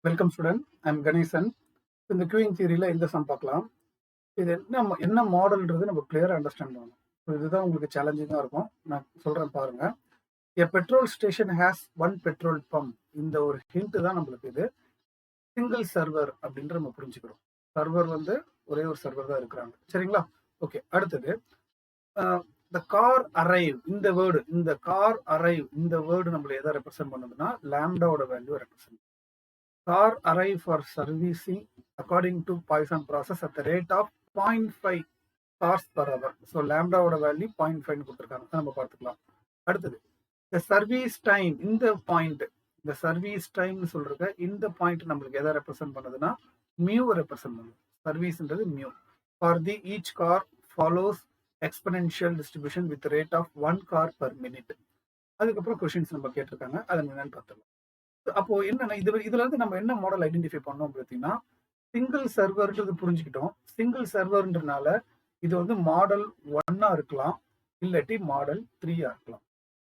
Welcome student. I'm Ganesan. இந்த queuing தியரியில் இந்த some பார்க்கலாம். இது என்ன மாடல்ன்றது நம்ம கிளியராக அண்டர்ஸ்டாண்ட் பண்ணணும். இதுதான் உங்களுக்கு சேலஞ்சிங்காக இருக்கும். நான் சொல்கிறேன் பாருங்க. A petrol station has one petrol pump. இந்த ஒரு ஹிண்ட் தான் நம்மளுக்கு இது. சிங்கிள் சர்வர் அப்படின்ற நம்ம புரிஞ்சுக்கிறோம். சர்வர் வந்து ஒரே ஒரு சர்வர் தான் இருக்கிறாங்க. சரிங்களா? ஓகே. அடுத்தது த கார் அரைவ். இந்த கார் அரைவ் இந்த வேர்டு நம்மள எதை ரெப்ரசென்ட் பண்ணுதுன்னா லாம்டாவோட value represent. Car arrive for servicing according to Poisson process at the rate of 0.5 cars per hour. So lambda ஓட வேல்யூ 0.5 கொடுத்துருக்காங்க. நம்ம பார்த்துக்கலாம். அடுத்தது the service time. இந்த சர்வீஸ் டைம் சொல்றது இந்த பாயிண்ட் நம்மளுக்கு எதை ரெப்ரசென்ட் பண்ணுதுன்னா மியூ ரெப்ரசென்ட் பண்ணுது. சர்வீஸ்ன்றது mu. For the each car follows exponential distribution with rate of 1 car per minute. அதுக்கப்புறம் கொஸ்டின்ஸ் நம்ம கேட்டிருக்காங்க. அதை என்னன்னு பார்த்துக்கலாம். அப்போ என்னன்னா இதுல இருந்து நம்ம என்ன மாடல் ஐடென்டிஃபை பண்ணோம் பார்த்தீங்கன்னா சிங்கிள் சர்வர்ன்றது புரிஞ்சுக்கிட்டோம். சிங்கிள் சர்வர்ன்றனால இது வந்து மாடல் 1 இருக்கலாம், இல்லாட்டி மாடல் 3 இருக்கலாம்.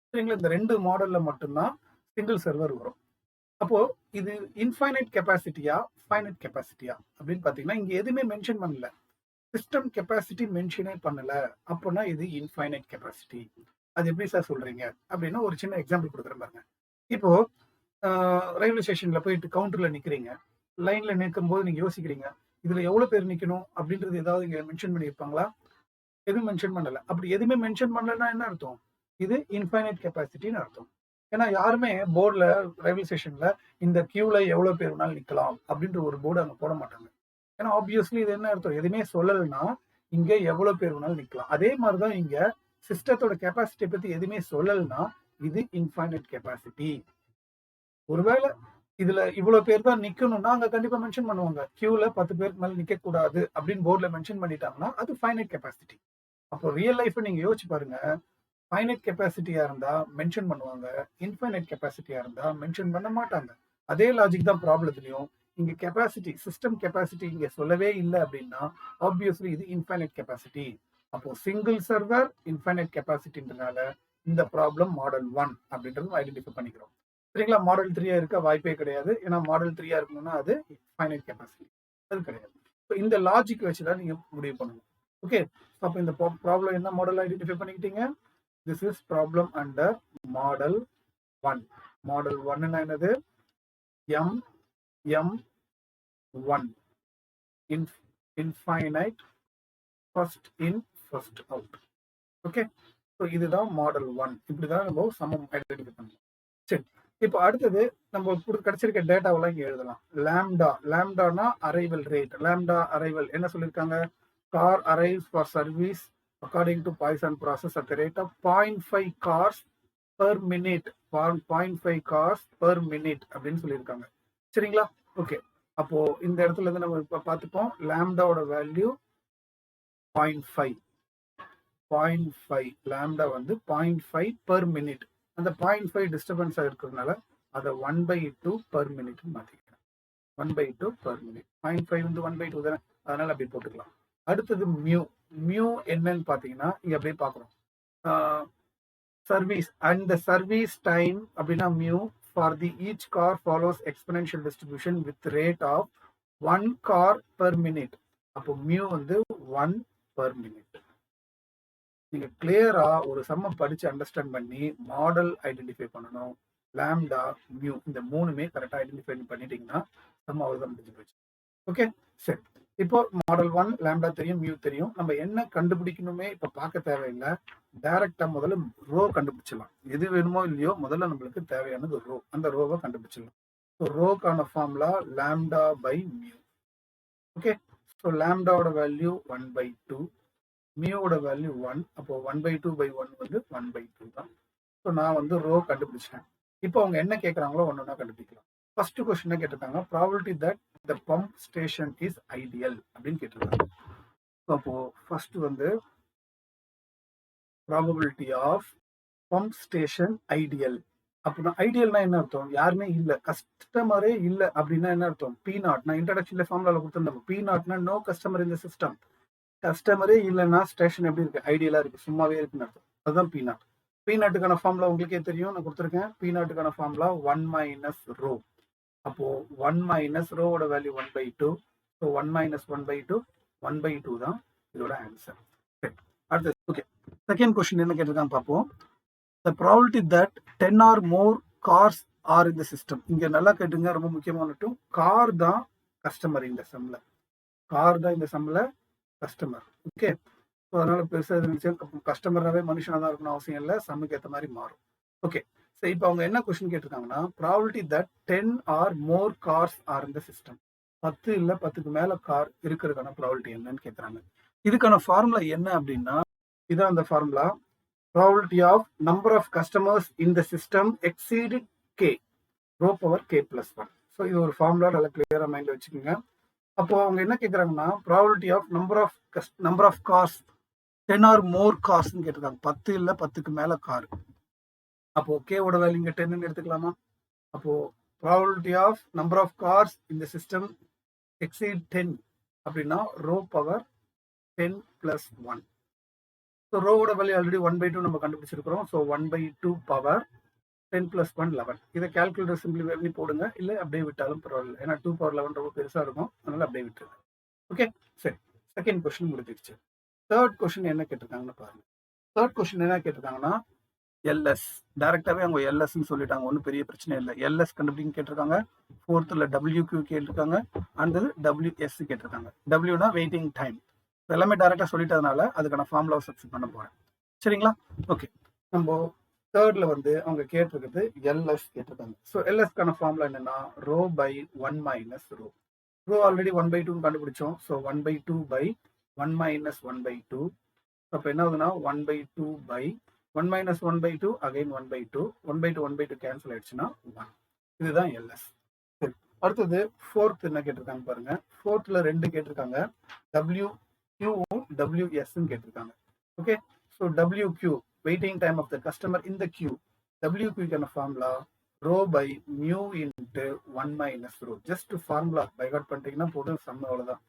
சரிங்களா? இந்த ரெண்டு மாடல்ல மட்டும்தான் சிங்கிள் சர்வர் வரும். அப்போ இது இன்ஃபைனைட் கெப்பாசிட்டியா ஃபைனைட் கெப்பாசிட்டியா அப்படின்னு பாத்தீங்கன்னா இங்க எதுவுமே மென்ஷன் பண்ணல. சிஸ்டம் கெப்பாசிட்டி மென்ஷனே பண்ணல. அப்போனா இது இன்ஃபைனைட் கெப்பாசிட்டி. அது எப்படி சார் சொல்றீங்க அப்படின்னா ஒரு சின்ன எக்ஸாம்பிள் கொடுக்குறேன் பாருங்க. இப்போ ரயில்வே ஸ்டேஷன்ல போயிட்டு கவுண்டர்ல நிக்கிறீங்க. லைன்ல நிற்கும் போது நீங்க யோசிக்கிறீங்க இதுல எவ்வளவு பேர் நிக்கணும் அப்படின்றது ஏதாவது இங்க மென்ஷன் பண்ணியிருப்பாங்களா? எதுவும் மென்ஷன் பண்ணல. அப்படி எதுவுமே மென்ஷன் பண்ணலன்னா என்ன அர்த்தம்? இது இன்ஃபைனைட் கெப்பாசிட்டின்னு அர்த்தம். ஏன்னா யாருமே போர்டுல ரயில்வே ஸ்டேஷன்ல இந்த கியூல எவ்வளவு பேர் வேணாலும் நிக்கலாம் அப்படின்ற ஒரு போர்டு அங்க போட மாட்டாங்க. ஏன்னா ஆப்வியஸ்லி இது என்ன அர்த்தம்? எதுவுமே சொல்லலைன்னா இங்க எவ்வளவு பேர் வேணாலும் நிக்கலாம். அதே மாதிரிதான் இங்க சிஸ்டத்தோட கெப்பாசிட்டியை பத்தி எதுவுமே சொல்லலைன்னா இது இன்ஃபைனைட் கெப்பாசிட்டி. ஒருவேளை இதுல இவ்வளவு பேர் தான் நிக்கணும்னா அங்க கண்டிப்பா மென்ஷன் பண்ணுவாங்க. கியூல 10 பேருக்கு மேல நிக்க கூடாது அப்படின்னு போர்ட்ல மென்ஷன் பண்ணிட்டாங்கன்னா அது ஃபைனைட் கெப்பாசிட்டி. அப்போ ரியல் லைஃப் நீங்க யோசிச்சு பாருங்க. ஃபைனைட் கெப்பாசிட்டியா இருந்தா மென்ஷன் பண்ணுவாங்க, இன்ஃபைனைட் கெப்பாசிட்டியா இருந்தா மென்ஷன் பண்ண மாட்டாங்க. அதே லாஜிக் தான் ப்ராப்ளத்துலயும். இங்க கெப்பாசிட்டி, சிஸ்டம் கெப்பாசிட்டி இங்க சொல்லவே இல்லை அப்படின்னா ஆப்வியஸ்லி இது இன்ஃபைனைட் கெப்பாசிட்டி. அப்போ சிங்கிள் சர்வர் இன்ஃபைனைட் கெப்பாசிட்டின்றனால இந்த ப்ராப்ளம் மாடல் 1 அப்படின்றது ஐடென்டிஃபை பண்ணிக்கிறோம். சரிங்களா? மாடல் 3 இருக்க வாய்ப்பே கிடையாது. ஏன்னா மாடல் 3 இருக்கணும்னா அது ஃபைனைட் கெப்பாசிட்டி, அது கிடையாது. ஸோ இந்த லாஜிக் வச்சுதான் நீங்க முடிவு பண்ணணும். ஓகே. அப்போ இந்த ப்ராப்ளம் என்ன மாடல் ஐடென்டிஃபை பண்ணிக்கிட்டீங்க? This is problem under model 1. Model 1 என்னது? M1 infinite first in first out. Okay. So இதுதான் மாடல் 1. இப்படிதான் நம்ம சமம் ஐடென்டிஃபை பண்ணலாம். சரி, இப்போ அடுத்தது நம்ம கிடைச்சிருக்க டேட்டாவெல்லாம் இங்க எழுதலாம். லாம்டானா அரைவல் ரேட். லாம்டா அரைவல் என்ன சொல்லியிருக்காங்க? Car arrives for service according to Poisson process at the rate of 0.5 cars per minute. 0.5 cars per minute அப்படின்னு சொல்லியிருக்காங்க. சரிங்களா? ஓகே. அப்போ இந்த இடத்துல இருந்து நம்ம இப்ப பார்த்துப்போம். லாம்டாவோட வேல்யூ 0.5 லாம்டா வந்து 0.5 per minute. அந்த 0.5 டிஸ்டர்பன்ஸ் இருக்கிறதுனால அதை 1/2 per minute மாத்திக்கிறேன். 1/2 per minute. 0.5 வந்து 1/2 தானே, அதனால அப்படி போட்டுக்கலாம். அடுத்தது மியூ என்னன்னு பாத்தீங்கன்னா இங்க அப்படியே பாக்குறோம். Service and the service time அப்படின்னா mu for the each car follows exponential distribution with rate of 1 car per minute. அப்போ மியூ வந்து 1 per minute. நீங்க கிளியரா ஒரு சம்ம படிச்சு அண்டர்ஸ்டாண்ட் பண்ணி மாடல் ஐடென்டிஃபை பண்ணணும். லாம்டா, மியூ இந்த மூணுமே கரெக்டா ஐடென்டிஃபை பண்ணிட்டீங்கன்னா சம்ம அவ்வளவுதான் முடிஞ்சு போச்சு. ஓகே. சரி, இப்போ மாடல் 1 லாம்டா தெரியும், மியூ தெரியும். நம்ம என்ன கண்டுபிடிக்கணுமே இப்ப பார்க்க தேவையில்லை. டைரக்டா முதல்ல ரோ கண்டுபிடிச்சிடலாம். எது வேணுமோ இல்லையோ முதல்ல நம்மளுக்கு தேவையானது ரோ. அந்த ரோவை கண்டுபிடிச்சிடலாம். ஸோ ரோக்கான formula lambda by mu. Okay. So லாம்டாவோட வேல்யூ 1/2, மியூவோட வேல்யூ 1. அப்போ 1/2/1 வந்து 1/2 தான். ஸோ நான் வந்து ரோ கண்டுபிடிச்சேன். இப்போ அவங்க என்ன கேட்குறாங்களோ ஒன்னொன்னா கண்டுபிடிக்கலாம். ஃபர்ஸ்ட் கொஸ்டின் கேட்டிருக்காங்க, probability that the pump station is ideal அப்படின்னு கேட்டிருக்காங்க. அப்போ ஃபர்ஸ்ட் வந்து probability of pump station ideal. அப்படின்னா ஐடியல்னா என்ன அர்த்தம்? யாருமே இல்லை, கஸ்டமரே இல்லை அப்படின்னா என்ன அர்த்தம்? P0. நான் இன்ட்ரடக்ஷன்ல ஃபார்முலால கொடுத்துருந்தேன். P0னா நோ கஸ்டமர் இந்த சிஸ்டம். கஸ்டமரே இல்லைன்னா ஸ்டேஷன் எப்படி இருக்கு? ஐடியலா இருக்கு, சும்மாவே இருக்குன்னு அர்த்தம். அதுதான் P0. P0க்கான ஃபார்முலா உங்களுக்கே தெரியும், நான் கொடுத்துருக்கேன். P0க்கான ஃபார்முலா 1 - ரோ. அப்போ 1 மைனஸ் ரோவோட வேல்யூ 1/2. ஸோ 1 மைனஸ் 1/2 1/2 தான் இதோட ஆன்சர். அடுத்தது ஓகே, செகண்ட் கொஸ்டின் என்ன கேட்டிருக்காங்க பார்ப்போம். The probability that 10 or more cars are in the system. இங்க நல்லா கேட்டுங்க, ரொம்ப முக்கியமான கார் தான் கஸ்டமர் இந்த சம்ல. கார் தான் இந்த சம்ல கஸ்டமர். ஓகே, ஸோ அதனால பெருசாக இருந்துச்சு, கஸ்டமராகவே மனுஷனாக தான் இருக்கணும் அவசியம் இல்லை, சம்முக்கு ஏற்ற மாதிரி மாறும். ஓகே, ஸோ இப்போ அவங்க என்ன கொஸ்டின் கேட்டிருக்காங்கன்னா, probability that 10 or more cars are இந்த சிஸ்டம். 10 இல்லை 10க்கு மேலே கார் இருக்கிறதுக்கான ப்ராபபிலிட்டி என்னன்னு கேட்குறாங்க. இதுக்கான ஃபார்முலா என்ன அப்படின்னா, இதான் அந்த formula. Probability of number of customers in the system exceeded k, rho power k plus 1. So இது ஒரு ஃபார்முலா நல்லா கிளியராக மைண்டில் வச்சுக்கோங்க. அப்போ அவங்க என்ன கேட்குறாங்கன்னா, probability of number of cars 10 or more கார்ஸ்ன்னு கேட்டிருக்காங்க. 10 இல்லை 10க்கு மேலே கார். அப்போ கேவோட வேல்யூ இங்கே 10ன்னு எடுத்துக்கலாமா? அப்போ probability of number of cars இந்த சிஸ்டம் எக்ஸீட் 10 அப்படின்னா ரோ பவர் 10 plus 1. ஸோ ரோவோட வேல்யூ ஆல்ரெடி 1/2 நம்ம கண்டுபிடிச்சிருக்கிறோம். So 1/2 power 10 plus 1 11. இதை கால்குலேட்டர் சிம்பிளிஃபை பண்ணி போடுங்க, இல்லை அப்படியே விட்டாலும் பரவாயில்ல, ஏன்னா 2 power 11 ரொம்ப பெருசாக இருக்கும், அதனால அப்படியே விட்டுருங்க. ஓகே, சரி, செகண்ட் கொஸ்டின் முடிஞ்சிருச்சு. தேர்ட் கொஸ்டின் என்ன கேட்டிருக்காங்கன்னு பாருங்க. தேர்ட் கொஸ்டின் என்ன கேட்டிருக்காங்கன்னா, எல்எஸ் டைரக்டாகவே அவங்க எல்எஸ்ன்னு சொல்லிட்டாங்க, ஒன்றும் பெரிய பிரச்சனை இல்லை. எல்எஸ் கண்டுபிடிங்க கேட்டிருக்காங்க. ஃபோர்த்தில் டபிள்யூக்யூ கேட்டிருக்காங்க, அடுத்தது டபிள்யூஎஸ் கேட்டிருக்காங்க. டபிள்யூனா வெயிட்டிங் டைம். எல்லாமே டைரக்டாக சொல்லிட்டதுனால அதுக்கான ஃபார்முலாவை சப்ஸ்டிட் பண்ண போகிறேன். சரிங்களா? ஓகே, நம்ம தேர்டில் வந்து அவங்க கேட்டிருக்கிறது எல்எஸ் கேட்டிருக்காங்க. ஸோ எல்எஸ்க்கான ஃபார்முலா என்னன்னா, rho by 1 minus rho. Rho already 1/2 கண்டுபிடிச்சோம். So 1/2 by 1 minus 1/2. அப்போ என்ன ஆகுதுன்னா 1/2 பை 1 மைனஸ் 1/2 அகைன் 1/2. 1/2 கேன்சல் ஆயிடுச்சுன்னா 1. இதுதான் எல்எஸ். சரி, அடுத்தது ஃபோர்த் என்ன கேட்டிருக்காங்க பாருங்க. ஃபோர்த்தில் 2 கேட்டிருக்காங்க, டபிள்யூ Qவும் WSன்னு கேட்டிருக்காங்க. Okay, so WQ waiting time of the customer இந்த Q. WQக்கான formula rho by mu into 1 minus rho. Just formula by heart பண்ணிட்டீங்கன்னா போதும், சம் அவ்வளோதான்.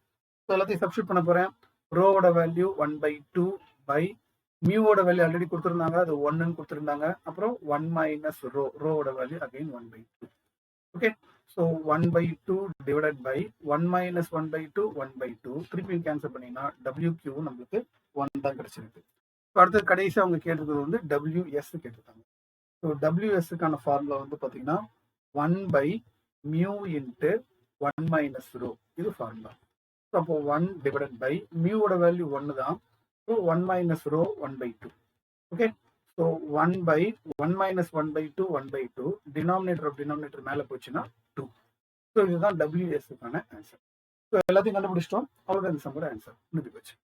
ஸோ எல்லாத்தையும் சப்ஸ்டிட் பண்ண போகிறேன். ரோவோட வேல்யூ 1/2 பை மியூவோட வேல்யூ ஆல்ரெடி கொடுத்துருந்தாங்க, அது 1ன்னு கொடுத்துருந்தாங்க. அப்புறம் 1 மைனஸ் ரோ, ரோவோட வேல்யூ again 1/2. Okay, so 1/2 divided by 1 minus 1/2 1/2. திருப்பி கேன்சல் பண்ணிங்கன்னா WQ நம்மளுக்கு 1 தான் கிடைச்சிருக்கு. ஸோ அடுத்தது கடைசி அவங்க கேட்டிருக்கிறது வந்து WS கேட்டிருக்காங்க. ஸோ WSக்கான ஃபார்முலா வந்து பார்த்தீங்கன்னா 1 by mu into 1 minus rho. இது ஃபார்முலா. ஸோ அப்போ 1 டிவைடட் பை மியூவோட வேல்யூ 1 தான். So 1 minus rho 1/2. Okay, so 1 by 1 minus 1/2 1/2. Denominator மேலே போச்சுன்னா 2. ஸோ இதுதான் WSக்கான ஆன்சர். ஸோ எல்லாத்தையும் கண்டுபிடிச்சிட்டோம், அவ்வளோதான் இந்த சம்மோட ஆன்சர் முடிஞ்சு போச்சு.